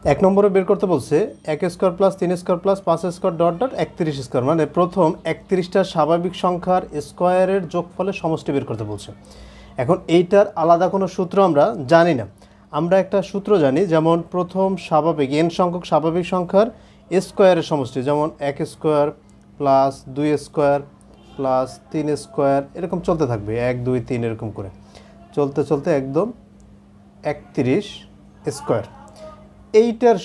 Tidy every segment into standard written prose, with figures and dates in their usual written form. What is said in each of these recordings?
এক নম্বরে বের করতে বলছে এক square plus 3 square plus 5 square dot dot 31 square, মানে প্রথম 31টা স্বাভাবিক সংখ্যার স্কোয়ারের যোগফলের সমষ্টি বের করতে বলছে। এখন এইটার আলাদা কোনো সূত্র আমরা জানি না। আমরা একটা সূত্র জানি, যেমন প্রথম স্বাভাবিক n সংখ্যক স্বাভাবিক সংখ্যার স্কোয়ারের সমষ্টি, যেমন 1 square plus 2 square plus 3 square, এরকম চলতে থাকবে 1 2 3 এরকম করে চলতে চলতে একদম 31 স্কোয়ার। এইটার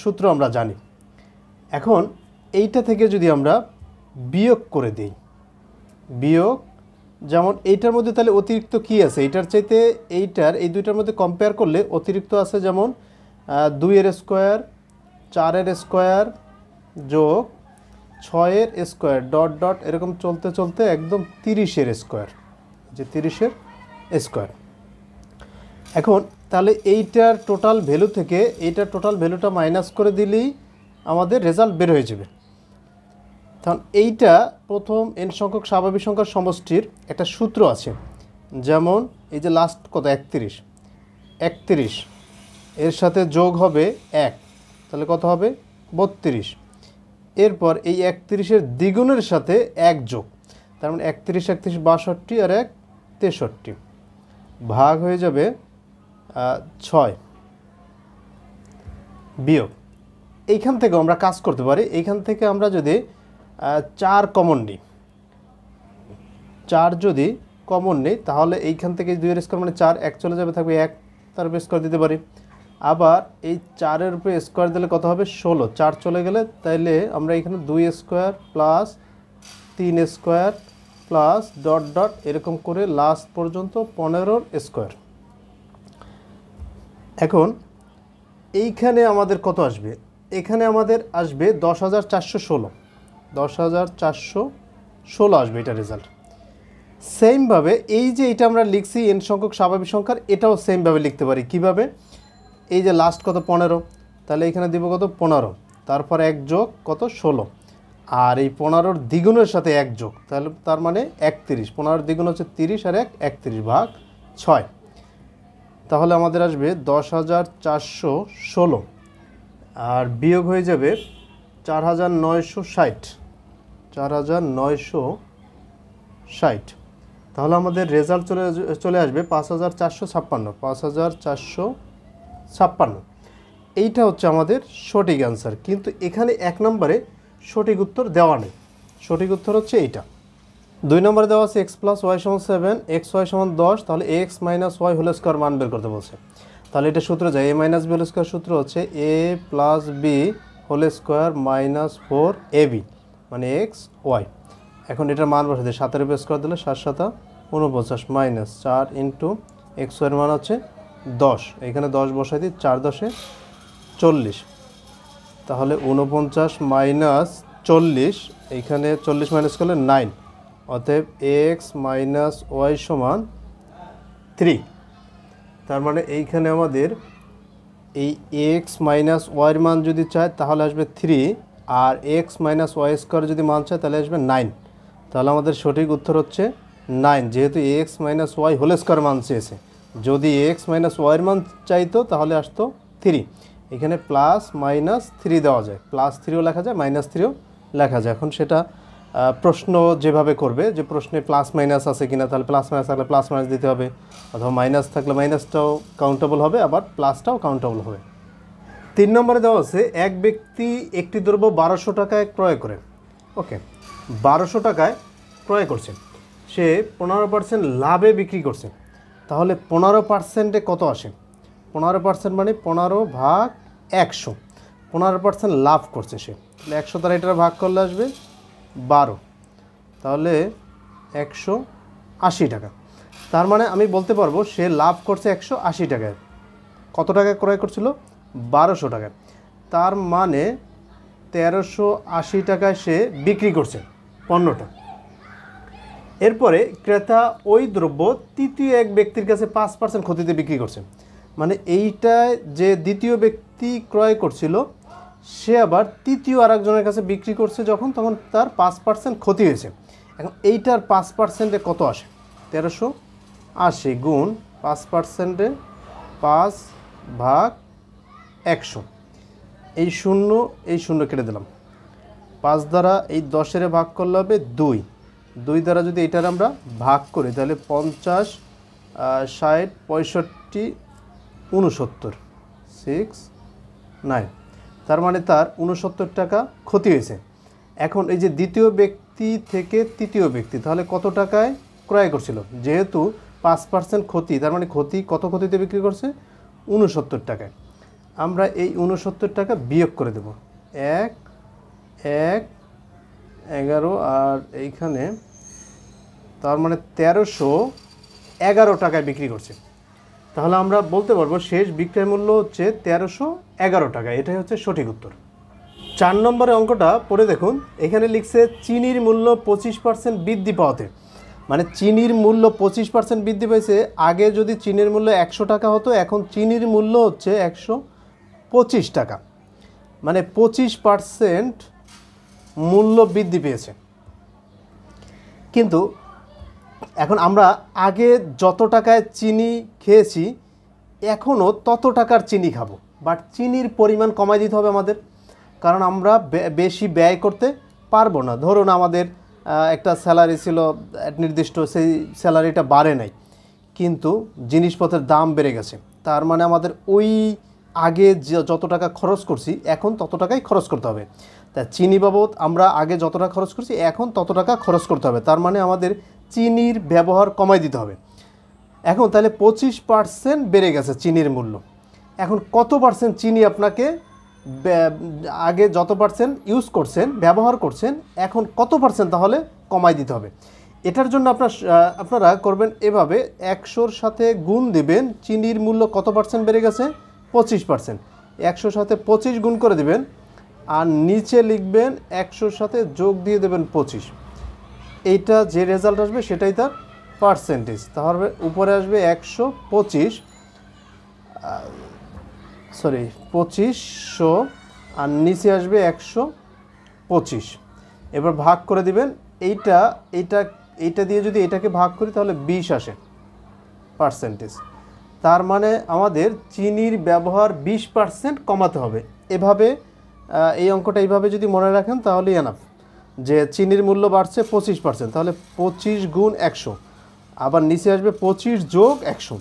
সূত্র আমরা জানি। এখন এইটা থেকে যদি আমরা বিয়োগ করে দিই, বিয়োগ, যেমন এইটার মধ্যে তাহলে অতিরিক্ত কি আছে, এইটার চাইতে এইটার এই দুইটার মধ্যে কম্পেয়ার করলে অতিরিক্ত আছে, যেমন 2 স্কোয়ার 4 স্কোয়ার যোগ 6 স্কোয়ার ডট ডট এরকম চলতে চলতে একদম 30 স্কোয়ার, যে 30 স্কোয়ার। এখন তাহলে এইটার টোটাল ভ্যালু থেকে এইটার টোটাল ভ্যালুটা মাইনাস করে দিলেই আমাদের রেজাল্ট বের হয়ে যাবে। তখন এইটা প্রথম n সংখ্যক স্বাভাবিক সংখ্যার সমষ্টির একটা সূত্র আছে, যেমন এই যে লাস্ট কত 31 এর সাথে যোগ হবে 1, তাহলে কত হবে 32। এরপর এই 31-এর দ্বিগুণের সাথে 1 যোগ, তার মানে 31 32 62 আর 1 63, ভাগ হয়ে যাবে 6, বিয়োগ। এইখান থেকে আমরা কাজ করতে পারি, এইখান থেকে আমরা যদি 4 কমন নিই, 4 যদি কমন নেই তাহলে এইখান থেকে 2 স্কোয়ার মানে 4, 1 চলে যাবে, থাকবে 1, তার উপরে স্কোয়ার দিতে পারি। আবার এই 4-এর উপরে স্কোয়ার দিলে কত হবে 16, 4 চলে গেলে তাইলে আমরা এখানে 2 square plus 3 square plus dot dot এরকম করে লাস্ট পর্যন্ত 15 স্কোয়ার। এখন এইখানে আমাদের কত আসবে, এখানে আমাদের আসবে 10,416, 10,416 আসবে এটা রেজাল্ট। সেমভাবে এই যে এটা আমরা লিখছি n সংখ্যক স্বাভাবিক সংখ্যার, এটাও সেমভাবে লিখতে পারি। কিভাবে, এই যে লাস্ট কত 15, তাহলে এখানে দিব কত 15, তারপর 1 যোগ কত 16, আর এই 15-র দ্বিগুণের সাথে 1 যোগ, তাহলে তার মানে 31, 15-র দ্বিগুণ হচ্ছে 30 আর 1 31 ভাগ 6, তাহলে আমাদের আসবে 10,416 আর বিয়োগ হয়ে যাবে 4,960, 4,960, তাহলে আমাদের রেজাল্ট চলে আসবে 5,456, 5,456। এইটা হচ্ছে আমাদের সঠিক অ্যান্সার। কিন্তু এখানে 1 নম্বরে সঠিক উত্তর দেওয়া নেই, সঠিক উত্তর হচ্ছে এইটা। 2 নম্বরে দেওয়া আছে x প্লাস ওয়াই সমান 7, এক্স ওয়াই সমান 10, তাহলে X minus Y whole square মান বের করতে বলছে। তাহলে এটা সূত্র যায় a minus B whole square, সূত্র হচ্ছে a plus B whole square minus 4ab, মানে এক্স ওয়াই। এখন এটার মান বসাতে 7-এর উপর স্কোয়ার দিলে 7 7 49 মাইনাস 4 ইন্টু এক্স ওয়াইয়ের মান হচ্ছে 10, এখানে 10 বসাই দিই, 4 10 40, তাহলে 49 মাইনাস 40, এইখানে 40 মাইনাস করলে 9, অতএব এক্স মাইনাস ওয়াই সমান 3। তার মানে এইখানে আমাদের এই এক্স মাইনাস ওয়াইয়ের মান যদি চায় তাহলে আসবে 3, আর এক্স মাইনাস ওয়াই স্কোয়ার যদি মান চায় তাহলে আসবে 9। তাহলে আমাদের সঠিক উত্তর হচ্ছে 9, যেহেতু X minus Y whole square মান চেয়েছে। যদি এক্স মাইনাস ওয়াইয়ের মান চাইতো তাহলে আসতো 3। এখানে প্লাস মাইনাস 3 দেওয়া যায়, প্লাস 3ও লেখা যায়, মাইনাস 3ও লেখা যায়। এখন সেটা প্রশ্ন যেভাবে করবে, যে প্রশ্নে প্লাস মাইনাস আছে কিনা, তাহলে প্লাস মাইনাস থাকলে প্লাস মাইনাস দিতে হবে, অথবা মাইনাস থাকলে মাইনাসটাও কাউন্টেবল হবে, আবার প্লাসটাও কাউন্টেবল হবে। 3 নম্বরে দেওয়া আছে এক ব্যক্তি একটি দ্রব্য 1200 টাকায় ক্রয় করে, ওকে 1200 টাকায় ক্রয় করছে, সে 15% লাভে বিক্রি করছে। তাহলে 15%-এ কত আসে, 15% মানে 15 ভাগ 100, 15% লাভ করছে সে, তাহলে 100 দ্বারা এটা ভাগ করলে আসবে 12, তাহলে 180 টাকা। তার মানে আমি বলতে পারবো সে লাভ করছে 180 টাকায়। কত টাকায় ক্রয় করছিল, 1200 টাকায়, তার মানে 1380 টাকায় সে বিক্রি করছে পণ্যটা। এরপরে ক্রেতা ওই দ্রব্য তৃতীয় এক ব্যক্তির কাছে 5% ক্ষতিতে বিক্রি করছে, মানে এইটায় যে দ্বিতীয় ব্যক্তি ক্রয় করছিল সে আবার তৃতীয় আরেকজনের কাছে বিক্রি করছে যখন, তখন তার 5% ক্ষতি হয়েছে। এখন এইটার 5%-এ কত আসে, 1380 গুণ 5%-এ 5 ভাগ 100, এই শূন্য কেটে দিলাম। 5 দ্বারা এই 10-এর ভাগ করলে হবে 2। 2 দ্বারা যদি এটার আমরা ভাগ করি তাহলে 50, 60, 65, 69, 6, 9। তার মানে তার 69 টাকা ক্ষতি হয়েছে। এখন এই যে দ্বিতীয় ব্যক্তি থেকে তৃতীয় ব্যক্তি তাহলে কত টাকায় ক্রয় করছিল? যেহেতু 5% ক্ষতি, তার মানে কত ক্ষতিতে বিক্রি করছে? 69 টাকায়। আমরা এই 69 টাকা বিয়োগ করে দেব। 1, 1, 11 আর এইখানে তার মানে 1311 টাকায় বিক্রি করছে। তাহলে আমরা বলতে পারবো শেষ বিক্রয় মূল্য হচ্ছে 1311 টাকা। এটাই হচ্ছে সঠিক উত্তর। 4 নম্বরের অঙ্কটা পড়ে দেখুন। এখানে লিখছে চিনির মূল্য 25% বৃদ্ধি পাওয়াতে, মানে চিনির মূল্য 25% বৃদ্ধি পেয়েছে। আগে যদি চিনির মূল্য 100 টাকা হতো, এখন চিনির মূল্য হচ্ছে 125 টাকা, মানে 25% মূল্য বৃদ্ধি পেয়েছে। কিন্তু এখন আমরা আগে যত টাকায় চিনি খেয়েছি এখনও তত টাকার চিনি খাবো, বাট চিনির পরিমাণ কমাই দিতে হবে আমাদের, কারণ আমরা বেশি ব্যয় করতে পারবো না। ধরুন আমাদের একটা স্যালারি ছিল নির্দিষ্ট, সেই স্যালারিটা বাড়ে নাই, কিন্তু জিনিসপত্রের দাম বেড়ে গেছে। তার মানে আমাদের ওই আগে যত টাকা খরচ করছি এখন তত টাকাই খরচ করতে হবে। তা চিনি বাবদ আমরা আগে যত টাকা খরচ করছি এখন তত টাকা খরচ করতে হবে। তার মানে আমাদের চিনির ব্যবহার কমাই দিতে হবে। এখন তাহলে 25% বেড়ে গেছে চিনির মূল্য। এখন কত পার্সেন্ট চিনি আপনাকে আগে যত পার্সেন্ট ইউজ করছেন, ব্যবহার করছেন, এখন কত পার্সেন্ট তাহলে কমাই দিতে হবে? এটার জন্য আপনারা করবেন এভাবে, 100-র সাথে গুণ দিবেন। চিনির মূল্য কত পার্সেন্ট বেড়ে গেছে? 25%। 100-র সাথে 25 গুণ করে দিবেন, আর নিচে লিখবেন 100-র সাথে যোগ দিয়ে দেবেন 25। এইটা যে রেজাল্ট আসবে সেটাই তার পার্সেন্টেজ। তাহলে উপরে আসবে 2500 আর নিচে আসবে 125। এবার ভাগ করে দিবেন। এইটা দিয়ে যদি এটাকে ভাগ করি তাহলে 20 আসে পার্সেন্টেজ। তার মানে আমাদের চিনির ব্যবহার 20% কমাতে হবে। এভাবে এই অঙ্কটা এইভাবে যদি মনে রাখেন তাহলেই এনাফ, যে চিনির মূল্য বাড়ছে 25%, তাহলে 25 গুণ 100, আবার নিচে আসবে 25 যোগ 100।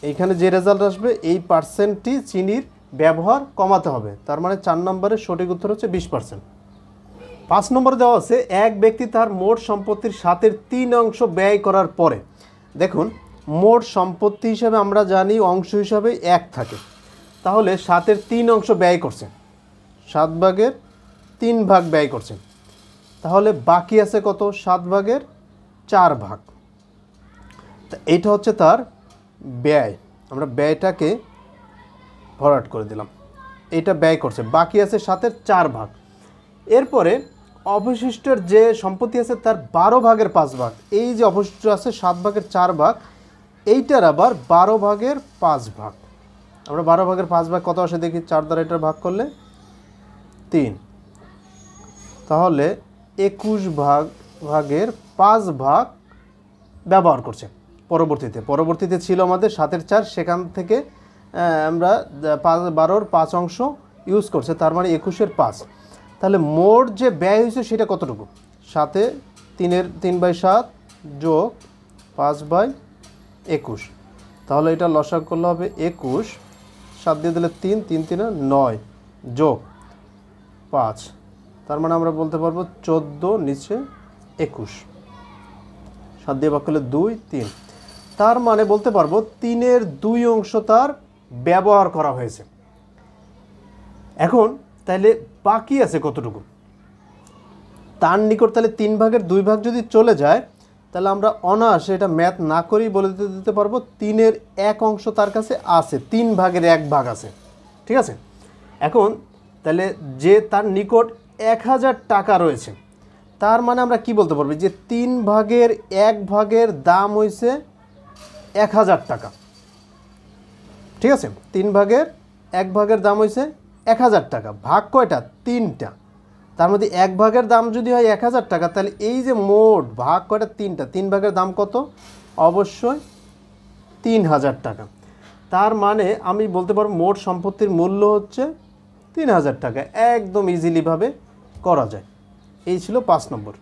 এইখানে যে রেজাল্ট আসবে এই পার্সেন্টটি চিনির ব্যবহার কমাতে হবে। তার মানে 4 নম্বরের সঠিক উত্তর হচ্ছে 20%। 5 নম্বরে দেওয়া আছে এক ব্যক্তি তার মোট সম্পত্তির 7-এর 3 অংশ ব্যয় করার পরে, দেখুন মোট সম্পত্তি হিসাবে আমরা জানি অংশ হিসাবে 1 থাকে, তাহলে 7-এর 3 অংশ ব্যয় করছে, 7 ভাগের 3 ভাগ ব্যয় করছে, তাহলে বাকি আছে কত? 7 ভাগের 4 ভাগ। তা এইটা হচ্ছে তার ব্যয়। আমরা ব্যয়টাকে ভরাট করে দিলাম, এটা ব্যয় করছে, বাকি আছে 7-এর 4 ভাগ। এরপরে অবশিষ্টের যে সম্পত্তি আছে তার 12 ভাগের 5 ভাগ, এই যে অবশিষ্ট আছে 7 ভাগের 4 ভাগ, এইটার আবার 12 ভাগের 5 ভাগ। আমরা 12 ভাগের 5 ভাগ কত আসে দেখি, 4 দ্বারা এটার ভাগ করলে 3, তাহলে 21 ভাগের 5 ভাগ ব্যবহার করছে। পরবর্তীতে ছিল আমাদের 7-এর 4, সেখান থেকে আমরা 12-র 5 অংশ ইউজ করছে, তার মানে 21-এর 5। তাহলে মোট যে ব্যয় হয়েছে সেটা কতটুকু? 7-এ 3/7 যোগ 5/21, তাহলে এটা লসাগু করলে হবে 21, 7 দিয়ে দিলে 3, 3 3 9 যোগ 5, তার মানে আমরা বলতে পারবো 14 নিচে 21, 7 দিয়ে ভাগ করলে 2, 3, তার মানে বলতে পারবো 3-এর 2 অংশ তার ব্যবহার করা হয়েছে। এখন তাহলে বাকি আছে কতটুকু? তার নিকট তাহলে 3 ভাগের 2 ভাগ যদি চলে যায়, তাহলে আমরা অনায়াসে এটা ম্যাথ না করেই বলে দিতে পারবো 3-এর 1 অংশ তার কাছে আছে, 3 ভাগের 1 ভাগ আছে। ঠিক আছে, এখন তাহলে যে তার নিকট 1000 টাকা রয়েছে, তার মানে আমরা কি বলতে পারবো যে 3 ভাগের 1 ভাগের দাম হয়েছে 1000 টাকা। ঠিক আছে, 3 ভাগের 1 ভাগের দাম হয়েছে 1000 টাকা। ভাগ কয়টা? 3টা। তার মধ্যে 1 ভাগের দাম যদি হয় 1000 টাকা, তাহলে এই যে মোট ভাগ কয়টা? 3টা। 3 ভাগের দাম কত? অবশ্যই 3000 টাকা। তার মানে আমি বলতে পারবো মোট সম্পত্তির মূল্য হচ্ছে 3000 টাকা একদম ইজিলিভাবে করা যায়। এই ছিল 5 নম্বর।